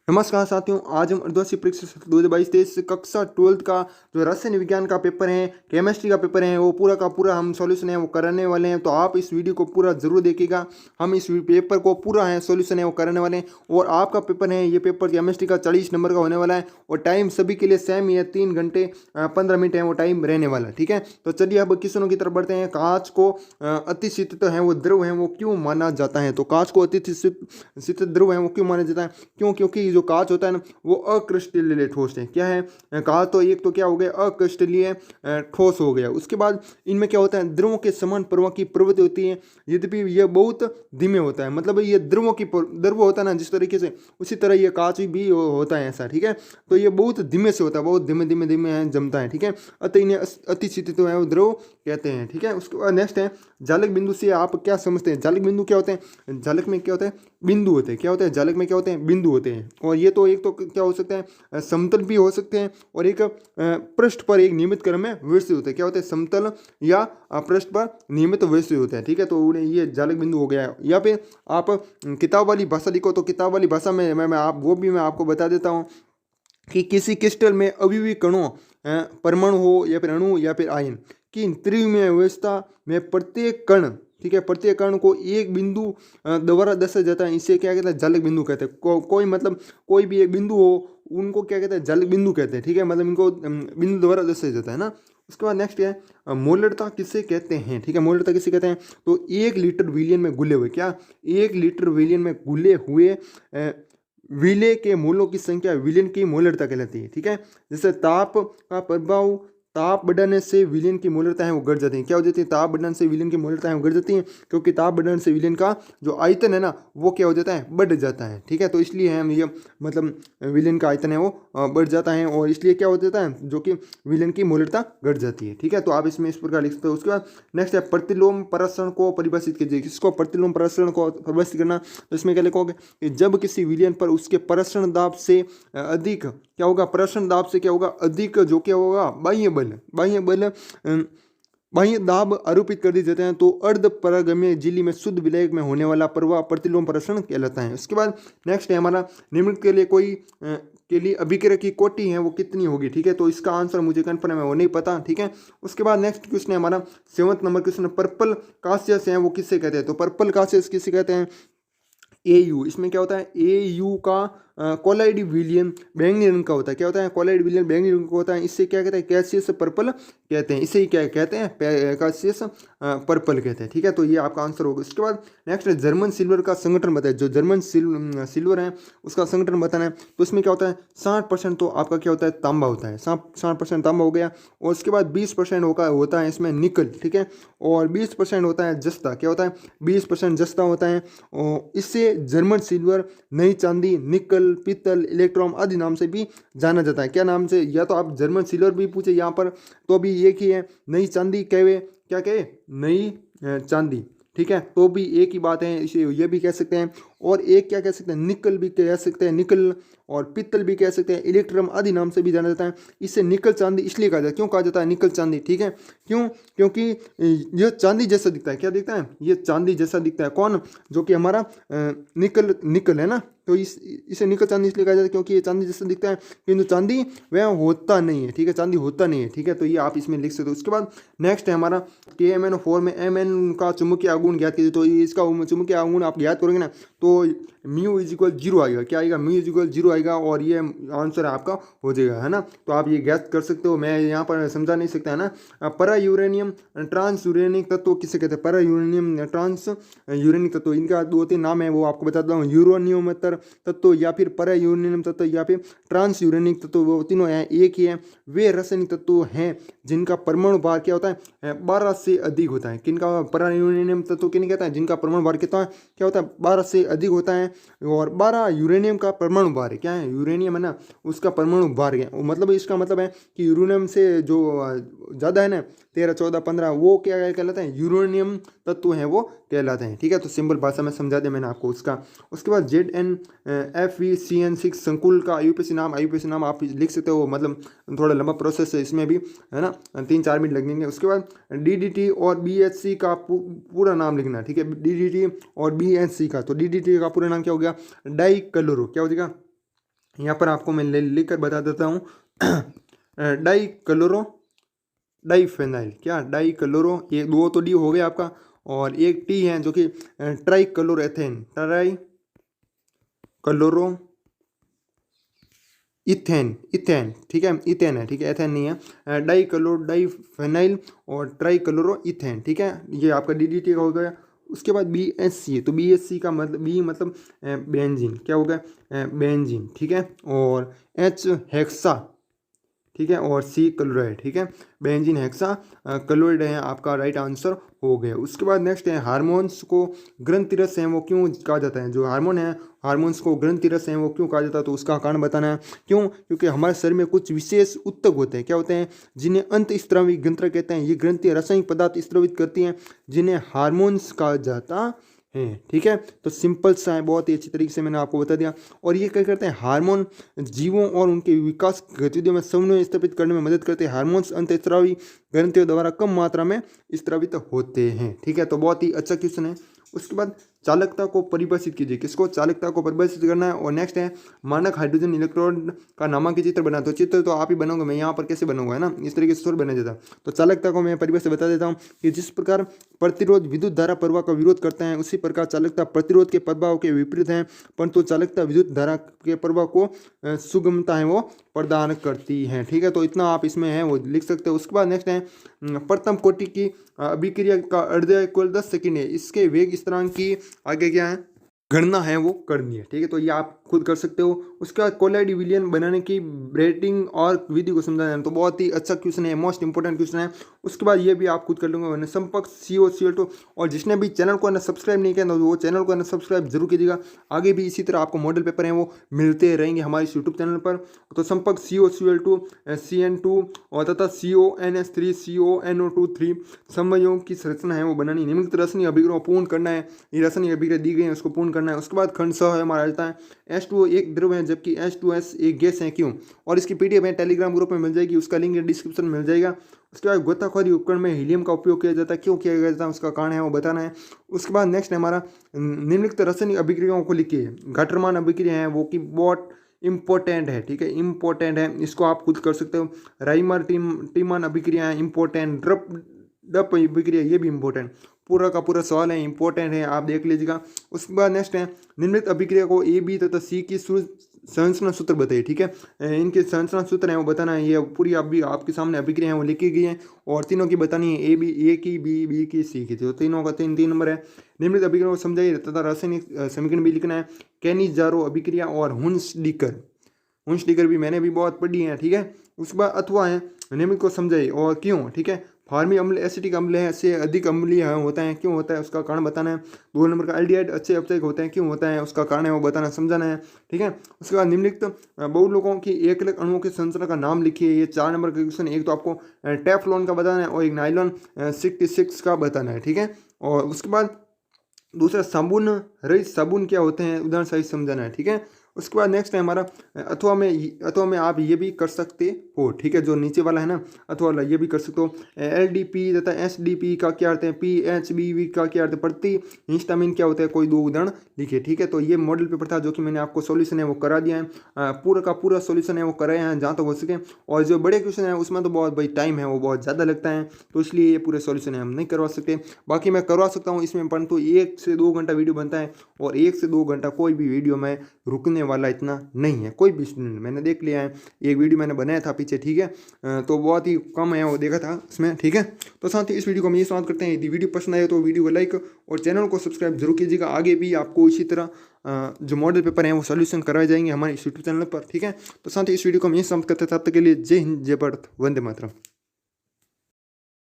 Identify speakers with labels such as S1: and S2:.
S1: नमस्कार साथियों, आज हम अर्धवार्षिक परीक्षा 2022-23 कक्षा 12th का जो रसायन विज्ञान का पेपर है, केमिस्ट्री का पेपर है, वो पूरा का पूरा हम सॉल्यूशन है वो कराने वाले हैं। तो आप इस वीडियो को पूरा जरूर देखिएगा। हम इस पेपर को पूरा है सॉल्यूशन है वो कराने वाले हैं। और आपका पेपर है, ये पेपर केमिस्ट्री का 40 नंबर का होने वाला है। और टाइम सभी के लिए सेम ही है, 3 घंटे 15 मिनट है वो टाइम रहने वाला है। ठीक है, तो चलिए अब क्वेश्चनों की तरफ बढ़ते हैं। कांच को अतिशीतल है वो द्रव है वो क्यों माना जाता है? तो कांच को अतिशीतल द्रव है वो क्यों माना जाता है? क्यों? क्योंकि जो कांच होता है ना वो अक्रिस्टलीय ठोस है। क्या है? कांच तो एक तो क्या हो गया, अक्रिस्टलीय ठोस हो गया। उसके बाद इनमें क्या होता है, द्रवों के समान प्रवाह की प्रवृत्ति होती है, यद्यपि यह बहुत धीमे होता है। मतलब ये द्रवों की द्रव होता है ना जिस तरीके से, उसी तरह ये कांच भी होता है ऐसा। ठीक है, तो ये बहुत धीमे से होता है, बहुत धीमे धीमे धीमे है जमता है। ठीक है, अतः इन्हें अतिशीतित है वो द्रव कहते हैं। ठीक है, उसके बाद नेक्स्ट है जालक बिंदु से आप क्या समझते हैं? जालक बिंदु क्या होते हैं? जालक में क्या होता है? बिंदु होते हैं। क्या होता है? जालक में क्या होते हैं? बिंदु होते हैं। और ये तो एक तो क्या हो सकता है, समतल भी हो सकते हैं, और एक पृष्ठ पर एक नियमित क्रम में विस्तृत होते हैं। क्या होते हैं? समतल या पृष्ठ पर नियमित विस्तृत होते हैं। ठीक है, तो उन्हें ये जालक बिंदु हो गया है। या फिर आप किताब वाली भाषा लिखो, तो किताब वाली भाषा में मैं आपको बता देता हूँ कि किसी क्रिस्टल में अभी भी कणों, परमाणु हो या फिर अणु या फिर आयन की त्रिविमीय व्यवस्था में प्रत्येक कण, ठीक है, प्रत्येक कण को एक बिंदु द्वारा दर्शाया जाता है। इसे क्या कहते हैं? जालक बिंदु कहते हैं। कोई मतलब कोई भी एक बिंदु हो, उनको क्या कहते हैं? जालक बिंदु कहते हैं। ठीक है, मतलब इनको बिंदु द्वारा दर्शाया जाता है ना। उसके बाद नेक्स्ट है मोलरता किसे कहते हैं? ठीक है, मोलरता किसे कहते हैं? तो 1 लीटर विलियन में घुले हुए, क्या 1 लीटर विलियन में घुले हुए विलेय के मोलों की संख्या विलियन की मोलरता कहलाती है। ठीक है, जैसे ताप का प्रभाव, ताप बढ़ाने से विलियन की मोलरता है वो घट जाती है। क्या हो जाती है? ताप बढ़ाने से विलियन की मोलरता है वो घट जाती है, क्योंकि ताप बढ़ाने से विलियन का जो आयतन है ना वो क्या हो जाता है? बढ़ जाता है। ठीक है, तो इसलिए हम ये मतलब विलियन का आयतन है वो बढ़ जाता है, और इसलिए क्या हो जाता है, जो कि विलियन की मोलरता घट जाती है। ठीक है, तो आप इसमें इस प्रकार लिख सकते हो। उसके बाद नेक्स्ट है प्रतिलोम प्रसरण को परिभाषित कीजिए। किसको प्रतिलोम प्रसरण को परिभाषित करना? तो इसमें क्या लिखोगे कि जब किसी विलियन पर उसके प्रसरण दाब से अधिक क्या होगा? प्रसरण दाब से क्या होगा? अधिक जो क्या होगा? बाह्य दाब आरोपित कर दिए जाते हैं, तो अर्ध परागम्य झिल्ली में शुद्ध विलायक में होने वाला प्रवाह प्रतिलोम प्रसरण कहलाता है। उसके बाद नेक्स्ट है हमारा निम्नलिखित के लिए कोई के लिए अभिक्रिया की कोटि है वो कितनी होगी? ठीक है, तो इसका आंसर मुझे कन्फर्म है वो नहीं पता। ठीक है, उसके बाद नेक्स्ट क्वेश्चन है हमारा 7th नंबर क्वेश्चन, पर्पल कासियस है वो किससे कहते हैं? तो पर्पल कासियस किसे कहते हैं? AU। इसमें क्या होता है? AU का कोलाइड विलियन बैंगनी रंग का होता है। क्या होता है? कोलाइड विलियन बैंगनी रंग का होता है। इससे क्या कहते हैं? कैसियस पर्पल कहते हैं। इसे ही क्या कहते हैं? कैसियस पर्पल कहते हैं। ठीक है, तो ये आपका आंसर होगा। इसके बाद नेक्स्ट है जर्मन सिल्वर का संगठन बताए। जो जर्मन सिल्वर है उसका संगठन बताना है। तो इसमें क्या होता है? 60% तो आपका क्या होता है? तांबा होता है। 60% तांबा हो गया। और उसके बाद 20% होता है इसमें निकल। ठीक है, और 20% होता है जस्ता। क्या होता है? 20% जस्ता होता है। और इससे जर्मन सिल्वर, नई चांदी, निकल, पीतल, इलेक्ट्रॉन आदि नाम से भी जाना जाता है। क्या नाम से? या तो आप जर्मन सिल्वर भी पूछे यहाँ पर तो भी एक ही है, नई चांदी कहे, क्या कहे? नई चांदी। ठीक है, तो भी एक ही बात है, इसे ये भी कह सकते हैं। और एक क्या कह सकते हैं? निकल भी कह सकते हैं, निकल, और पित्तल भी कह सकते हैं, इलेक्ट्रम आदि नाम से भी जाना जाता है। इसे निकल चांदी इसलिए कहा जाता है। क्यों कहा जाता है निकल चांदी? ठीक है, क्यों? क्योंकि यह चांदी जैसा दिखता है। क्या दिखता है? ये चांदी जैसा दिखता है। कौन? जो कि हमारा निकल है ना, तो इसे निकल चांदी इसलिए कहा जाता है क्योंकि ये चांदी जैसा दिखता है, किंतु चांदी वह होता नहीं है। ठीक है, चांदी होता नहीं है। ठीक है, तो ये आप इसमें लिख सकते हो। उसके बाद नेक्स्ट है हमारा KMnO4 में Mn का चुंबकीय आघूर्ण ज्ञात कीजिए। तो इसका चुंबकीय आघूर्ण आप ज्ञात करोगे ना, तो म्यू इज इक्वल 0 आएगा। क्या आएगा? म्यू इज इक्वल 0 आएगा, और ये आंसर आपका हो जाएगा, है ना। तो आप ये ज्ञात कर सकते हो, मैं यहाँ पर समझा नहीं सकता, है ना। para यूरेनियम ट्रांस यूरेनिक तत्व किसे कहते हैं? para यूरेनियम ट्रांस यूरेनिक तत्व, इनका 2-3 नाम है वो आपको बताता हूँ। यूरोनियमेतर तत्व, या फिर para यूरेनियम तत्व, या फिर ट्रांस यूरेनिक तत्व, वो तीनों हैं एक ही है। वे रासायनिक तत्व हैं जिनका परमाणु भार क्या होता है? 12 से अधिक होता है। किनका? para यूरेनियम तत्व किन्हें कहता है? जिनका परमाणु भार कितना है? क्या होता है? 12 से अधिक होता है। और 12 यूरेनियम का परमाणु भार है। क्या है? यूरेनियम है ना, उसका परमाणु भार है। मतलब इसका मतलब है कि यूरेनियम से जो ज़्यादा है ना, 13, 14, 15, वो क्या कहलाते हैं? यूरेनियम तत्व हैं वो कहलाते हैं। ठीक है, तो सिंपल भाषा में समझा दिया मैंने आपको उसका। उसके बाद ZnFeCN6 संकुल का IUPAC नाम आप लिख सकते हो। मतलब थोड़ा लंबा प्रोसेस है इसमें भी, है ना, 3-4 मिनट लगेंगे। उसके बाद DDT और BHC का पूरा नाम लिखना। ठीक है, DDT और BHC का, तो DDT का पूरा नाम क्या हो गया? डाई क्लोरो, क्या हो जाएगा? यहाँ पर आपको मैं लिख कर बता देता हूँ डाई क्लोरो डाइफेनाइल, क्या डाई क्लोरो, ये दो तो डी हो गया आपका, और एक टी है जो कि try chloroethane, try chloro ethane, ethane, ठीक है, इथेन है, ठीक है, एथेन नहीं है, डाई क्लोरो डाइफेनाइल और ट्राई क्लोरो इथेन, ठीक है, ये आपका डीडीटी हो गया। उसके बाद BSC, तो BSC का मतलब बी मतलब बेंजीन, क्या हो गया बेंजीन, ठीक है, और H हेक्सा, ठीक है, और C क्लोराइड, ठीक है, बेंजीन हेक्सा क्लोराइड है आपका राइट आंसर हो गया। उसके बाद नेक्स्ट है हार्मोन्स को ग्रंथिरस हैं वो क्यों कहा जाता है, जो हार्मोन है हार्मोन्स को ग्रंथिरस हैं वो क्यों कहा जाता है, तो उसका कारण बताना है। क्यों, क्योंकि हमारे शरीर में कुछ विशेष ऊतक होते हैं, क्या होते हैं, जिन्हें अंतःस्रावी ग्रंथि कहते हैं। ये ग्रंथि रासायनिक पदार्थ स्रावित करती हैं जिन्हें हार्मोन्स कहा जाता है, ठीक है। तो सिंपल सा है, बहुत ही अच्छी तरीके से मैंने आपको बता दिया। और ये क्या करते हैं, हार्मोन जीवों और उनके विकास गतिविधियों में समन्वय स्थापित करने में मदद करते हैं। हार्मोन्स अंतःस्रावी ग्रंथियों द्वारा कम मात्रा में स्रावित होते हैं, ठीक है। तो बहुत ही अच्छा क्वेश्चन है। उसके बाद चालकता को परिभाषित कीजिए, किसको, चालकता को परिभाषित करना है। और नेक्स्ट है मानक हाइड्रोजन इलेक्ट्रोड का नामांकित चित्र बना, तो चित्र तो आप ही बनाओगे, मैं यहाँ पर कैसे बनाऊंगा, है ना, इस तरीके से थोड़ा बना देता। तो चालकता को मैं परिभाषा बता देता हूँ कि जिस प्रकार प्रतिरोध विद्युत धारा प्रवाह का विरोध करता है, उसी प्रकार चालकता प्रतिरोध के प्रभाव के विपरीत है, परंतु चालकता विद्युत धारा के प्रभाव को सुगमता है वो प्रदान करती है, ठीक है। तो इतना आप इसमें है वो लिख सकते हो। उसके बाद नेक्स्ट है प्रथम कोटि की अभिक्रिया का अर्ध केवल 10 सेकंड है, इसके वेग स्थिरांक की आगे क्या है गणना है वो करनी है, ठीक है। तो ये आप खुद कर सकते हो। उसके बाद कोलाइड विलियन बनाने की ब्रेटिंग और विधि को समझाना है, तो बहुत ही अच्छा क्वेश्चन है, मोस्ट इंपोर्टेंट क्वेश्चन है। उसके बाद ये भी आप खुद कर लूँगा मैंने संपर्क COCl2। और जिसने भी चैनल को सब्सक्राइब नहीं किया तो वो चैनल को सब्सक्राइब जरूर कीजिएगा। आगे भी इसी तरह आपको मॉडल पेपर हैं वो मिलते रहेंगे हमारे यूट्यूब चैनल पर। तो संपर्क COCl2 CN2 और तथा CONS3 CONO2 समयों की संरचना है वो बनानी, निम्नलिखित रासायनिक अभिक्रिया पूर्ण करना है। ये रासायनिक अभिक्रिया दी गई है उसको पूर्ण करना है। उसके बाद खंड 6 है हमारा रहता है H2O एक द्रव है जबकि H2S एक गैस है, क्यों। और इसकी PDF है टेलीग्राम ग्रुप में मिल जाएगी, उसका लिंक डिस्क्रिप्शन में मिल जाएगा। उसके बाद गोताखोरी उपकरण में हीलियम का उपयोग किया जाता है, क्यों किया जाता है, उसका कारण है वो बताना है। उसके बाद नेक्स्ट है हमारा निम्नलिखित रासायनिक अभिक्रियाओं को लिखिए। घटरमान अभिक्रिया है वो कि बहुत इंपॉर्टेंट है, ठीक है, इंपॉर्टेंट है, इसको आप खुद कर सकते हो। राइमर टीमान अभिक्रिया है इंपॉर्टेंट, डप अभिक्रिया ये भी इंपॉर्टेंट, पूरा का पूरा सवाल है, इंपॉर्टेंट है, आप देख लीजिएगा। उसके बाद नेक्स्ट है निम्नलिखित अभिक्रिया को A B तथा C की संरचना सूत्र बताइए, ठीक है। इनके संरचना सूत्र हैं वो बताना है। ये पूरी आप भी आपके सामने अभिक्रिया है वो लिखी गई है और तीनों की बतानी है, A की B की C की, तो तीनों का 3 नंबर है। निम्नलिखित अभिक्रिया को समझाइए तथा रासायनिक समीकरण भी लिखना है। कैनिजारो अभिक्रिया और हुंसडीकर भी मैंने भी बहुत पढ़ी है, ठीक है। उसके बाद अथवा है निम्नलिखित को समझाइए और क्यों, ठीक है। फार्मी अम्ल एसिटिक अम्ल है से अधिक अम्लीय होता है, क्यों होता है उसका कारण बताना है। 2 नंबर का एल्डिहाइड अच्छे अपचयक होते हैं, क्यों होता है उसका कारण है वो बताना समझाना है, ठीक है। उसके बाद निम्नलिखित बहुलोकों की एकलक अणुओं के संरचना का नाम लिखिए। ये 4 नंबर का क्वेश्चन, एक तो आपको टेफ्लॉन का बताना है और एक नाइलॉन 66 का बताना है, ठीक है। और उसके बाद दूसरा साबुन रहित साबुन क्या होते हैं उदाहरण सहित समझाना है, ठीक है। उसके बाद नेक्स्ट है हमारा अथवा में आप ये भी कर सकते हो, ठीक है, जो नीचे वाला है ना अथवा वाला ये भी कर सकते हो। LDP तथा SDP का क्या अर्थ है, PHBV का क्या अर्थ है, प्रति हिस्टामिन क्या होता है, कोई 2 उदाहरण लिखिए, ठीक है। तो ये मॉडल पेपर था जो कि मैंने आपको सॉल्यूशन है वो करा दिया है, पूरा का पूरा सॉल्यूशन है वो कराया है जहाँ तक हो सके। और जो बड़े क्वेश्चन है उसमें तो बहुत भाई टाइम है वो बहुत ज़्यादा लगता है, तो इसलिए ये पूरे सॉल्यूशन है हम नहीं करवा सकते। बाकी मैं करवा सकता हूँ इसमें, परंतु 1 से 2 घंटा वीडियो बनता है और 1 से 2 घंटा कोई भी वीडियो में रुकने वाला इतना नहीं है। कोई भी स्टूडेंट मैंने देख लिया है, एक वीडियो मैंने बनाया था पीछे, ठीक है, तो बहुत ही कम है वो देखा था इसमें, ठीक है। तो साथ ही इस वीडियो को हम ये समाप्त करते हैं। यदि वीडियो पसंद आए तो वीडियो को लाइक और चैनल को सब्सक्राइब जरूर कीजिएगा। आगे भी आपको इसी तरह जो मॉडल पेपर हैं वो सॉल्यूशन करवाए जाएंगे हमारे यूट्यूब चैनल पर, ठीक है। तो साथ ही इस वीडियो को हम ये समाप्त करते हैं, तब तक के लिए जय हिंद, जय भारत, वंदे मातरम।